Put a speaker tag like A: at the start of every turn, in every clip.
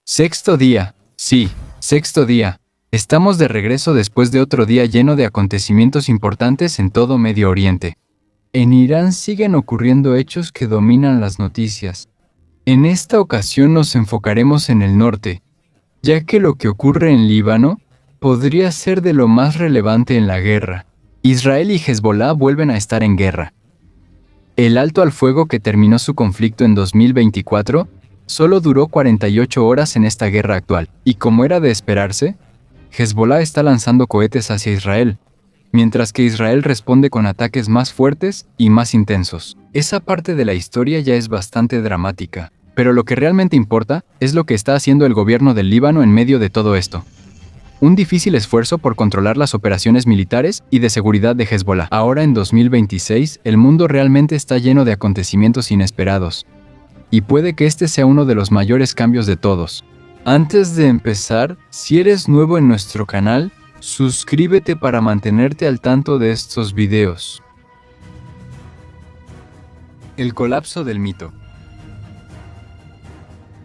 A: Sexto día. Sí, sexto día. Estamos de regreso después de otro día lleno de acontecimientos importantes en todo Medio Oriente. En Irán siguen ocurriendo hechos que dominan las noticias. En esta ocasión nos enfocaremos en el norte, ya que lo que ocurre en Líbano podría ser de lo más relevante en la guerra. Israel y Hezbollah vuelven a estar en guerra. El alto al fuego que terminó su conflicto en 2024 solo duró 48 horas en esta guerra actual, y como era de esperarse, Hezbollah está lanzando cohetes hacia Israel, mientras que Israel responde con ataques más fuertes y más intensos. Esa parte de la historia ya es bastante dramática, pero lo que realmente importa es lo que está haciendo el gobierno del Líbano en medio de todo esto. Un difícil esfuerzo por controlar las operaciones militares y de seguridad de Hezbollah. Ahora en 2026, el mundo realmente está lleno de acontecimientos inesperados. Y puede que este sea uno de los mayores cambios de todos. Antes de empezar, si eres nuevo en nuestro canal, suscríbete para mantenerte al tanto de estos videos. El colapso del mito.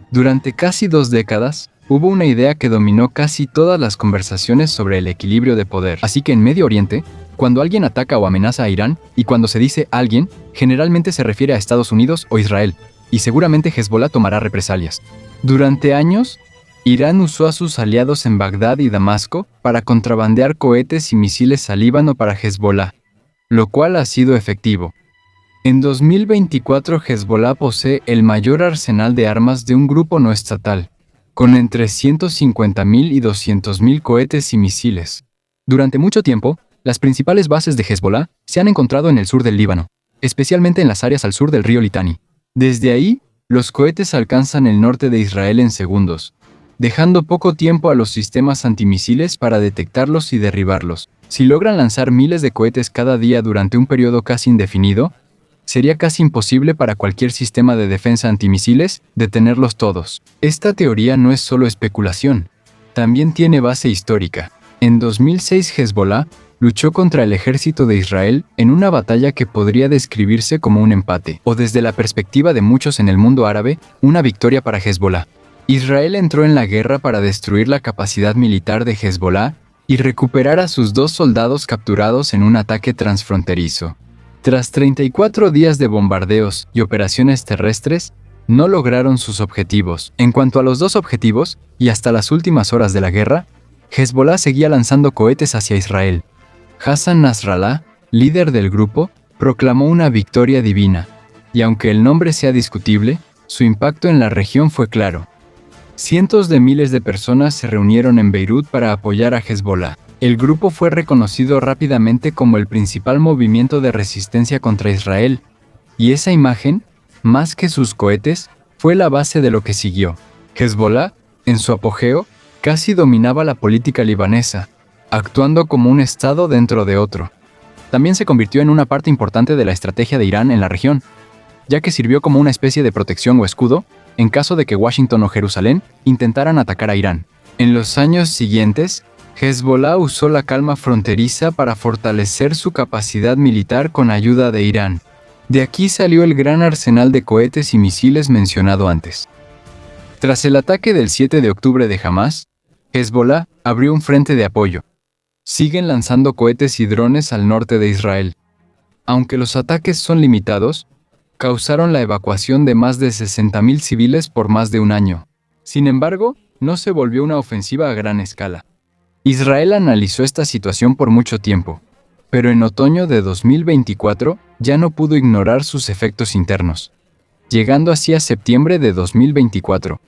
A: Durante casi 2 décadas, hubo una idea que dominó casi todas las conversaciones sobre el equilibrio de poder. Así que en Medio Oriente, cuando alguien ataca o amenaza a Irán, y cuando se dice alguien, generalmente se refiere a Estados Unidos o Israel, y seguramente Hezbollah tomará represalias. Durante años, Irán usó a sus aliados en Bagdad y Damasco para contrabandear cohetes y misiles al Líbano para Hezbollah, lo cual ha sido efectivo. En 2024, Hezbollah posee el mayor arsenal de armas de un grupo no estatal, con entre 150.000 y 200.000 cohetes y misiles. Durante mucho tiempo, las principales bases de Hezbollah se han encontrado en el sur del Líbano, especialmente en las áreas al sur del río Litani. Desde ahí, los cohetes alcanzan el norte de Israel en segundos, dejando poco tiempo a los sistemas antimisiles para detectarlos y derribarlos. Si logran lanzar miles de cohetes cada día durante un periodo casi indefinido, sería casi imposible para cualquier sistema de defensa antimisiles detenerlos todos. Esta teoría no es solo especulación, también tiene base histórica. En 2006 Hezbollah luchó contra el ejército de Israel en una batalla que podría describirse como un empate, o desde la perspectiva de muchos en el mundo árabe, una victoria para Hezbollah. Israel entró en la guerra para destruir la capacidad militar de Hezbollah y recuperar a sus 2 soldados capturados en un ataque transfronterizo. Tras 34 días de bombardeos y operaciones terrestres, no lograron sus objetivos. En cuanto a los 2 objetivos, y hasta las últimas horas de la guerra, Hezbollah seguía lanzando cohetes hacia Israel. Hassan Nasrallah, líder del grupo, proclamó una victoria divina, y aunque el nombre sea discutible, su impacto en la región fue claro. Cientos de miles de personas se reunieron en Beirut para apoyar a Hezbollah. El grupo fue reconocido rápidamente como el principal movimiento de resistencia contra Israel, y esa imagen, más que sus cohetes, fue la base de lo que siguió. Hezbollah, en su apogeo, casi dominaba la política libanesa, actuando como un estado dentro de otro. También se convirtió en una parte importante de la estrategia de Irán en la región, ya que sirvió como una especie de protección o escudo en caso de que Washington o Jerusalén intentaran atacar a Irán. En los años siguientes, Hezbollah usó la calma fronteriza para fortalecer su capacidad militar con ayuda de Irán. De aquí salió el gran arsenal de cohetes y misiles mencionado antes. Tras el ataque del 7 de octubre de Hamas, Hezbollah abrió un frente de apoyo. Siguen lanzando cohetes y drones al norte de Israel. Aunque los ataques son limitados, causaron la evacuación de más de 60.000 civiles por más de un año. Sin embargo, no se volvió una ofensiva a gran escala. Israel analizó esta situación por mucho tiempo, pero en otoño de 2024 ya no pudo ignorar sus efectos internos, llegando así a septiembre de 2024.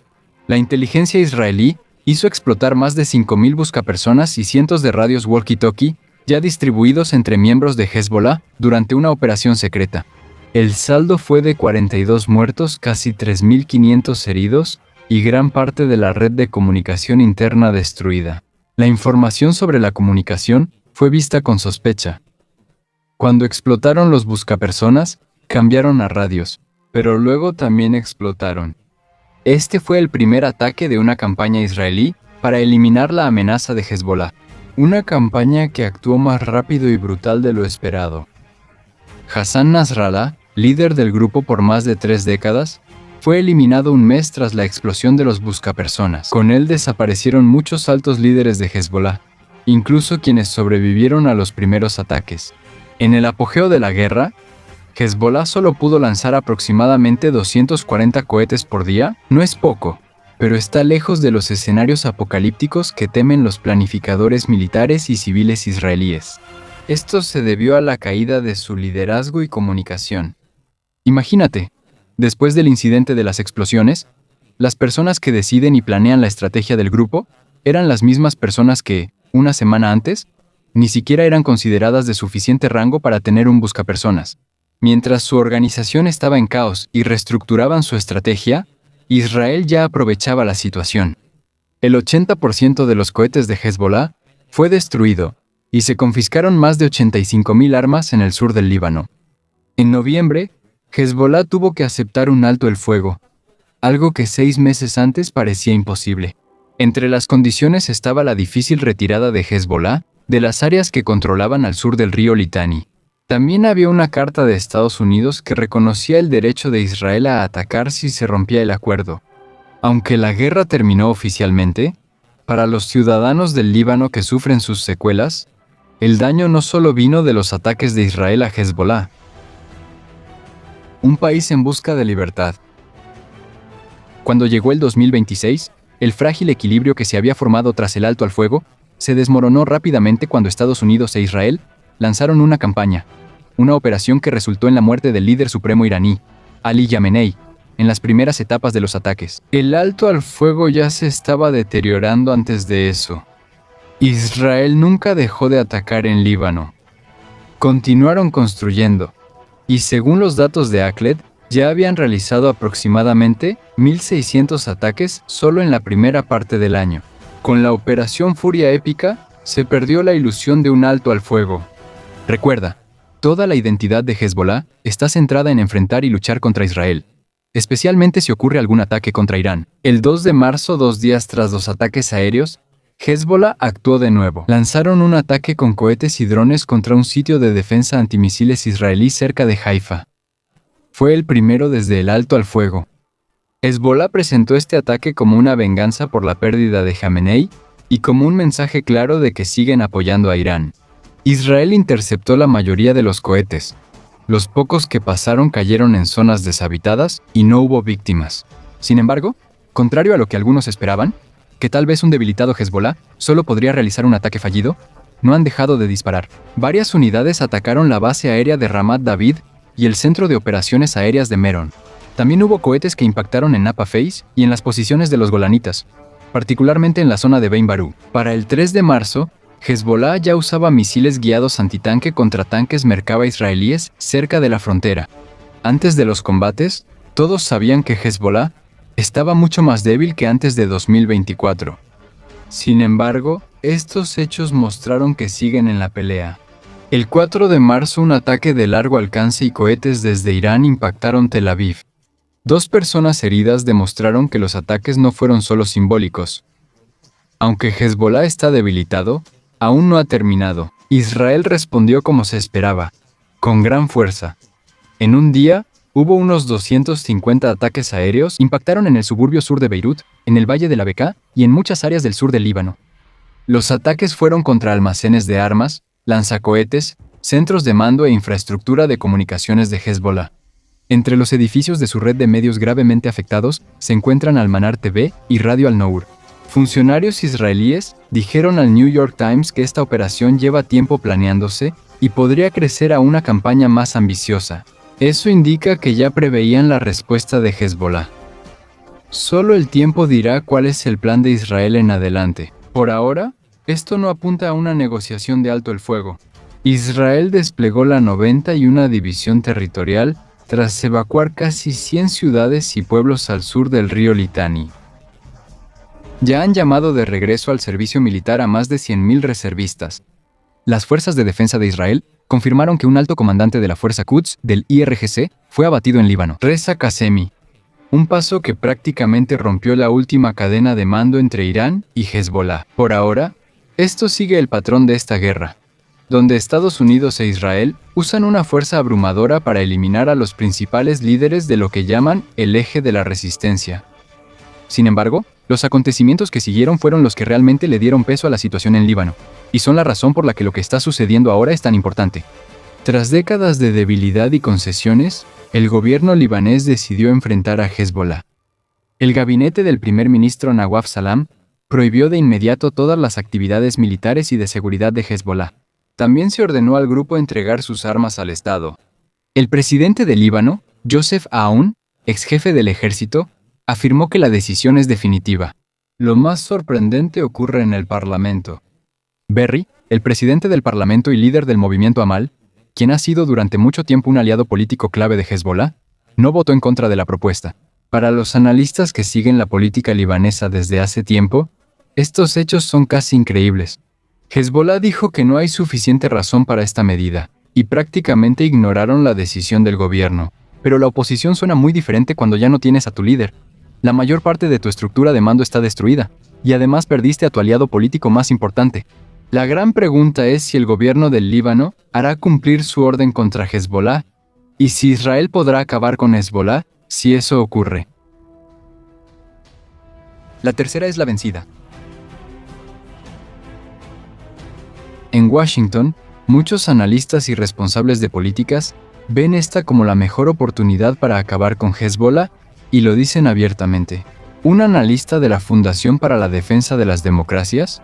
A: La inteligencia israelí hizo explotar más de 5.000 buscapersonas y cientos de radios walkie-talkie ya distribuidos entre miembros de Hezbollah durante una operación secreta. El saldo fue de 42 muertos, casi 3.500 heridos y gran parte de la red de comunicación interna destruida. La información sobre la comunicación fue vista con sospecha. Cuando explotaron los buscapersonas, cambiaron a radios, pero luego también explotaron. Este fue el primer ataque de una campaña israelí para eliminar la amenaza de Hezbollah. Una campaña que actuó más rápido y brutal de lo esperado. Hassan Nasrallah, líder del grupo por más de 3 décadas, fue eliminado un mes tras la explosión de los buscapersonas. Con él desaparecieron muchos altos líderes de Hezbollah, incluso quienes sobrevivieron a los primeros ataques. En el apogeo de la guerra, Hezbollah solo pudo lanzar aproximadamente 240 cohetes por día. No es poco, pero está lejos de los escenarios apocalípticos que temen los planificadores militares y civiles israelíes. Esto se debió a la caída de su liderazgo y comunicación. Imagínate, después del incidente de las explosiones, las personas que deciden y planean la estrategia del grupo eran las mismas personas que, una semana antes, ni siquiera eran consideradas de suficiente rango para tener un buscapersonas. Mientras su organización estaba en caos y reestructuraban su estrategia, Israel ya aprovechaba la situación. El 80% de los cohetes de Hezbollah fue destruido y se confiscaron más de 85,000 armas en el sur del Líbano. En noviembre, Hezbollah tuvo que aceptar un alto el fuego, algo que 6 meses antes parecía imposible. Entre las condiciones estaba la difícil retirada de Hezbollah de las áreas que controlaban al sur del río Litani. También había una carta de Estados Unidos que reconocía el derecho de Israel a atacar si se rompía el acuerdo. Aunque la guerra terminó oficialmente, para los ciudadanos del Líbano que sufren sus secuelas, el daño no solo vino de los ataques de Israel a Hezbollah. Un país en busca de libertad. Cuando llegó el 2026, el frágil equilibrio que se había formado tras el alto al fuego se desmoronó rápidamente cuando Estados Unidos e Israel lanzaron una campaña, una operación que resultó en la muerte del líder supremo iraní, Ali Khamenei, en las primeras etapas de los ataques. El alto al fuego ya se estaba deteriorando antes de eso. Israel nunca dejó de atacar en Líbano. Continuaron construyendo, y según los datos de ACLED, ya habían realizado aproximadamente 1,600 ataques solo en la primera parte del año. Con la Operación Furia Épica, se perdió la ilusión de un alto al fuego. Recuerda, toda la identidad de Hezbollah está centrada en enfrentar y luchar contra Israel, especialmente si ocurre algún ataque contra Irán. El 2 de marzo, 2 días tras los ataques aéreos, Hezbollah actuó de nuevo. Lanzaron un ataque con cohetes y drones contra un sitio de defensa antimisiles israelí cerca de Haifa. Fue el primero desde el alto al fuego. Hezbollah presentó este ataque como una venganza por la pérdida de Khamenei y como un mensaje claro de que siguen apoyando a Irán. Israel interceptó la mayoría de los cohetes. Los pocos que pasaron cayeron en zonas deshabitadas y no hubo víctimas. Sin embargo, contrario a lo que algunos esperaban, que tal vez un debilitado Hezbollah solo podría realizar un ataque fallido, no han dejado de disparar. Varias unidades atacaron la base aérea de Ramat David y el centro de operaciones aéreas de Meron. También hubo cohetes que impactaron en Napa Face y en las posiciones de los golanitas, particularmente en la zona de Bein Barú. Para el 3 de marzo, Hezbollah ya usaba misiles guiados antitanque contra tanques Merkava israelíes cerca de la frontera. Antes de los combates, todos sabían que Hezbollah estaba mucho más débil que antes de 2024. Sin embargo, estos hechos mostraron que siguen en la pelea. El 4 de marzo, un ataque de largo alcance y cohetes desde Irán impactaron Tel Aviv. 2 personas heridas demostraron que los ataques no fueron solo simbólicos. Aunque Hezbollah está debilitado, aún no ha terminado. Israel respondió como se esperaba, con gran fuerza. En un día, hubo unos 250 ataques aéreos, impactaron en el suburbio sur de Beirut, en el Valle de la Bekaa y en muchas áreas del sur del Líbano. Los ataques fueron contra almacenes de armas, lanzacohetes, centros de mando e infraestructura de comunicaciones de Hezbollah. Entre los edificios de su red de medios gravemente afectados se encuentran Al-Manar TV y Radio Al-Nour. Funcionarios israelíes dijeron al New York Times que esta operación lleva tiempo planeándose y podría crecer a una campaña más ambiciosa. Eso indica que ya preveían la respuesta de Hezbollah. Solo el tiempo dirá cuál es el plan de Israel en adelante. Por ahora, esto no apunta a una negociación de alto el fuego. Israel desplegó la 91ª División Territorial tras evacuar casi 100 ciudades y pueblos al sur del río Litani. Ya han llamado de regreso al servicio militar a más de 100,000 reservistas. Las Fuerzas de Defensa de Israel confirmaron que un alto comandante de la Fuerza Quds del IRGC fue abatido en Líbano. Reza Qasemi. Un paso que prácticamente rompió la última cadena de mando entre Irán y Hezbollah. Por ahora, esto sigue el patrón de esta guerra. donde Estados Unidos e Israel usan una fuerza abrumadora para eliminar a los principales líderes de lo que llaman el eje de la resistencia. Sin embargo, los acontecimientos que siguieron fueron los que realmente le dieron peso a la situación en Líbano, y son la razón por la que lo que está sucediendo ahora es tan importante. Tras décadas de debilidad y concesiones, el gobierno libanés decidió enfrentar a Hezbollah. El gabinete del primer ministro Nawaf Salam prohibió de inmediato todas las actividades militares y de seguridad de Hezbollah. También se ordenó al grupo entregar sus armas al Estado. El presidente de Líbano, Joseph Aoun, ex jefe del ejército, afirmó que la decisión es definitiva. Lo más sorprendente ocurre en el Parlamento. Berri, el presidente del Parlamento y líder del movimiento Amal, quien ha sido durante mucho tiempo un aliado político clave de Hezbollah, no votó en contra de la propuesta. Para los analistas que siguen la política libanesa desde hace tiempo, estos hechos son casi increíbles. Hezbollah dijo que no hay suficiente razón para esta medida, y prácticamente ignoraron la decisión del gobierno. Pero la oposición suena muy diferente cuando ya no tienes a tu líder. La mayor parte de tu estructura de mando está destruida, y además perdiste a tu aliado político más importante. La gran pregunta es si el gobierno del Líbano hará cumplir su orden contra Hezbollah, y si Israel podrá acabar con Hezbollah si eso ocurre. La tercera es la vencida. En Washington, muchos analistas y responsables de políticas ven esta como la mejor oportunidad para acabar con Hezbollah y lo dicen abiertamente. Un analista de la Fundación para la Defensa de las Democracias,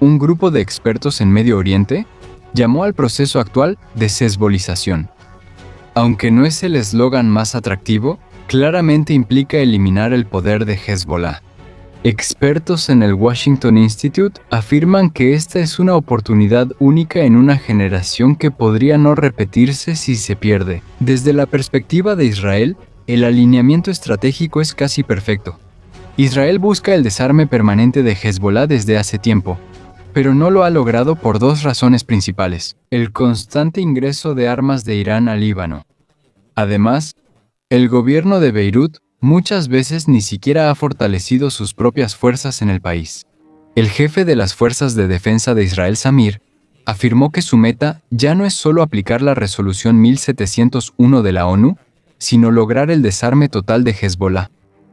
A: un grupo de expertos en Medio Oriente, llamó al proceso actual deshezbolización. Aunque no es el eslogan más atractivo, claramente implica eliminar el poder de Hezbollah. Expertos en el Washington Institute afirman que esta es una oportunidad única en una generación que podría no repetirse si se pierde. Desde la perspectiva de Israel, el alineamiento estratégico es casi perfecto. Israel busca el desarme permanente de Hezbollah desde hace tiempo, pero no lo ha logrado por dos razones principales: el constante ingreso de armas de Irán a Líbano. Además, el gobierno de Beirut muchas veces ni siquiera ha fortalecido sus propias fuerzas en el país. El jefe de las Fuerzas de Defensa de Israel, Samir, afirmó que su meta ya no es solo aplicar la resolución 1701 de la ONU, sino lograr el desarme total de Hezbollah.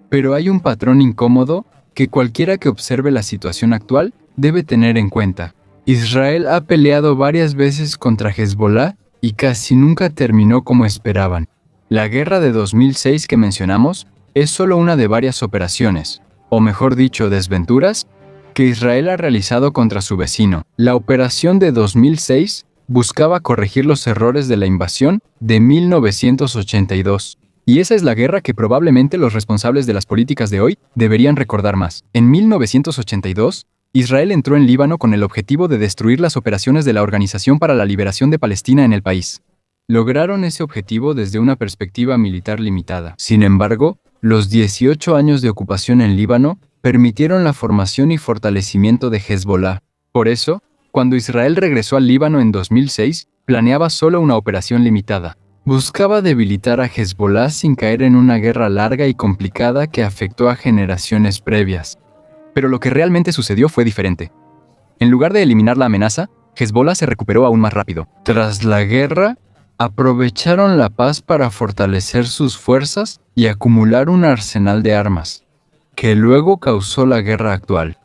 A: Pero hay un patrón incómodo que cualquiera que observe la situación actual debe tener en cuenta. Israel ha peleado varias veces contra Hezbollah y casi nunca terminó como esperaban. La guerra de 2006 que mencionamos es solo una de varias operaciones, o mejor dicho, desventuras, que Israel ha realizado contra su vecino. La operación de 2006 buscaba corregir los errores de la invasión de 1982. Y esa es la guerra que probablemente los responsables de las políticas de hoy deberían recordar más. En 1982, Israel entró en Líbano con el objetivo de destruir las operaciones de la Organización para la Liberación de Palestina en el país. Lograron ese objetivo desde una perspectiva militar limitada. Sin embargo, los 18 años de ocupación en Líbano permitieron la formación y fortalecimiento de Hezbollah. Por eso, cuando Israel regresó al Líbano en 2006, planeaba solo una operación limitada. Buscaba debilitar a Hezbollah sin caer en una guerra larga y complicada que afectó a generaciones previas. Pero lo que realmente sucedió fue diferente. En lugar de eliminar la amenaza, Hezbollah se recuperó aún más rápido. Tras la guerra, aprovecharon la paz para fortalecer sus fuerzas y acumular un arsenal de armas, que luego causó la guerra actual.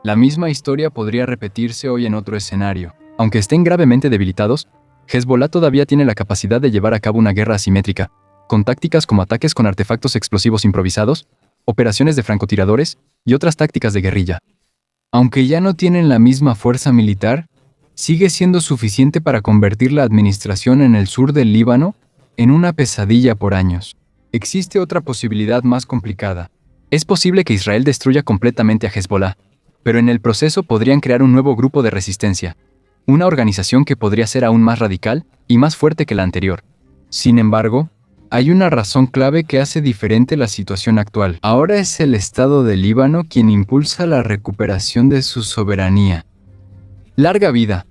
A: La misma historia podría repetirse hoy en otro escenario. Aunque estén gravemente debilitados, Hezbollah todavía tiene la capacidad de llevar a cabo una guerra asimétrica, con tácticas como ataques con artefactos explosivos improvisados, operaciones de francotiradores y otras tácticas de guerrilla. Aunque ya no tienen la misma fuerza militar, sigue siendo suficiente para convertir la administración en el sur del Líbano en una pesadilla por años. Existe otra posibilidad más complicada. Es posible que Israel destruya completamente a Hezbollah, pero en el proceso podrían crear un nuevo grupo de resistencia, una organización que podría ser aún más radical y más fuerte que la anterior. Sin embargo, hay una razón clave que hace diferente la situación actual. Ahora es el Estado de Líbano quien impulsa la recuperación de su soberanía. Larga vida.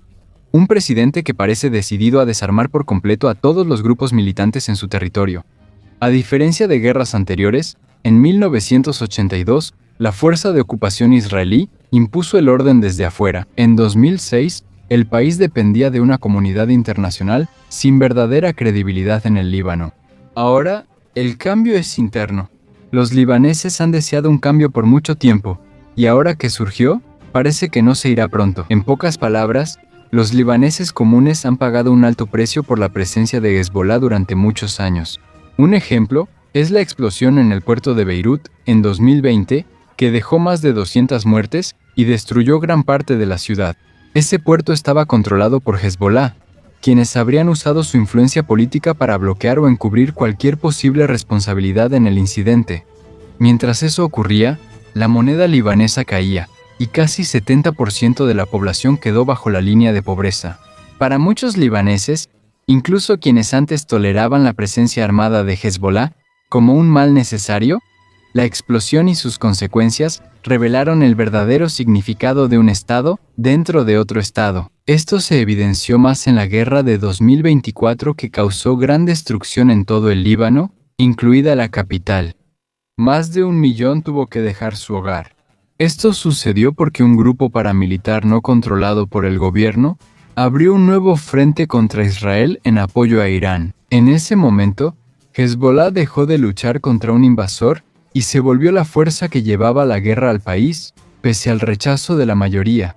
A: Un presidente que parece decidido a desarmar por completo a todos los grupos militantes en su territorio. A diferencia de guerras anteriores, en 1982, la Fuerza de Ocupación israelí impuso el orden desde afuera. En 2006, El país dependía de una comunidad internacional sin verdadera credibilidad en el Líbano. Ahora, el cambio es interno. Los libaneses han deseado un cambio por mucho tiempo, y ahora que surgió, parece que no se irá pronto. En pocas palabras, los libaneses comunes han pagado un alto precio por la presencia de Hezbolá durante muchos años. Un ejemplo es la explosión en el puerto de Beirut en 2020, que dejó más de 200 muertes y destruyó gran parte de la ciudad. Ese puerto estaba controlado por Hezbolá, quienes habrían usado su influencia política para bloquear o encubrir cualquier posible responsabilidad en el incidente. Mientras eso ocurría, la moneda libanesa caía, y casi 70% de la población quedó bajo la línea de pobreza. Para muchos libaneses, incluso quienes antes toleraban la presencia armada de Hezbolá como un mal necesario, la explosión y sus consecuencias revelaron el verdadero significado de un Estado dentro de otro Estado. Esto se evidenció más en la guerra de 2024 que causó gran destrucción en todo el Líbano, incluida la capital. Más de 1 millón tuvo que dejar su hogar. Esto sucedió porque un grupo paramilitar no controlado por el gobierno abrió un nuevo frente contra Israel en apoyo a Irán. En ese momento, Hezbolá dejó de luchar contra un invasor y se volvió la fuerza que llevaba la guerra al país, pese al rechazo de la mayoría.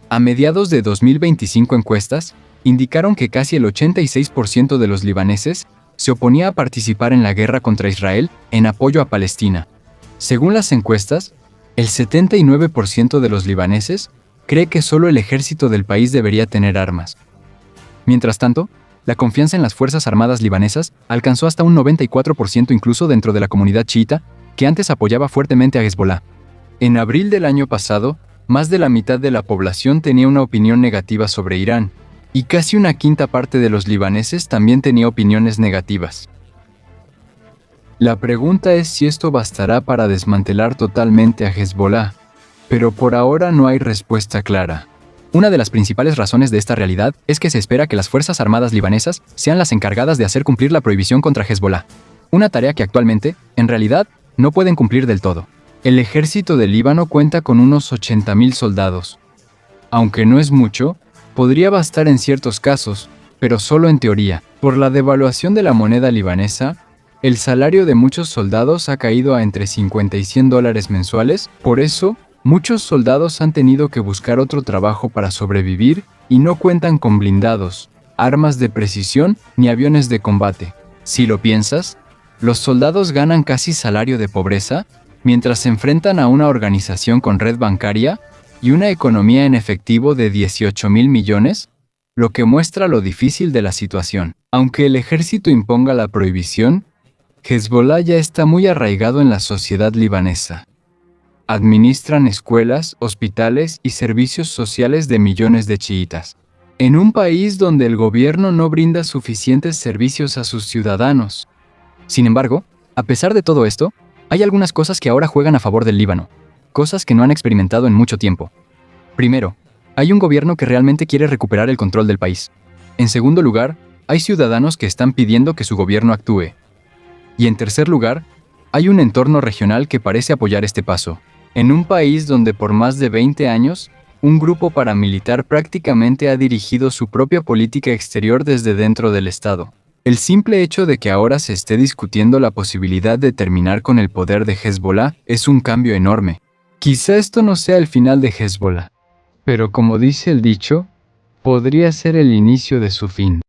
A: A mediados de 2025 encuestas indicaron que casi el 86% de los libaneses se oponía a participar en la guerra contra Israel en apoyo a Palestina. Según las encuestas, el 79% de los libaneses cree que solo el ejército del país debería tener armas. Mientras tanto, la confianza en las Fuerzas Armadas libanesas alcanzó hasta un 94% incluso dentro de la comunidad chiita, que antes apoyaba fuertemente a Hezbolá. En abril del año pasado, más de la mitad de la población tenía una opinión negativa sobre Irán, y casi una quinta parte de los libaneses también tenía opiniones negativas. La pregunta es si esto bastará para desmantelar totalmente a Hezbolá, pero por ahora no hay respuesta clara. Una de las principales razones de esta realidad es que se espera que las Fuerzas Armadas libanesas sean las encargadas de hacer cumplir la prohibición contra Hezbolá, una tarea que actualmente, en realidad, no pueden cumplir del todo. El ejército del Líbano cuenta con unos 80.000 soldados. Aunque no es mucho, podría bastar en ciertos casos, pero solo en teoría. Por la devaluación de la moneda libanesa, el salario de muchos soldados ha caído a entre $50 y $100 mensuales, por eso, muchos soldados han tenido que buscar otro trabajo para sobrevivir y no cuentan con blindados, armas de precisión ni aviones de combate. Si lo piensas, los soldados ganan casi salario de pobreza mientras se enfrentan a una organización con red bancaria y una economía en efectivo de 18.000 millones, lo que muestra lo difícil de la situación. Aunque el ejército imponga la prohibición, Hezbolá ya está muy arraigado en la sociedad libanesa. Administran escuelas, hospitales y servicios sociales de millones de chiitas. En un país donde el gobierno no brinda suficientes servicios a sus ciudadanos. Sin embargo, a pesar de todo esto, hay algunas cosas que ahora juegan a favor del Líbano, cosas que no han experimentado en mucho tiempo. Primero, hay un gobierno que realmente quiere recuperar el control del país. En segundo lugar, hay ciudadanos que están pidiendo que su gobierno actúe. Y en tercer lugar, hay un entorno regional que parece apoyar este paso. En un país donde por más de 20 años, un grupo paramilitar prácticamente ha dirigido su propia política exterior desde dentro del Estado. El simple hecho de que ahora se esté discutiendo la posibilidad de terminar con el poder de Hezbolá es un cambio enorme. Quizá esto no sea el final de Hezbolá, pero como dice el dicho, podría ser el inicio de su fin.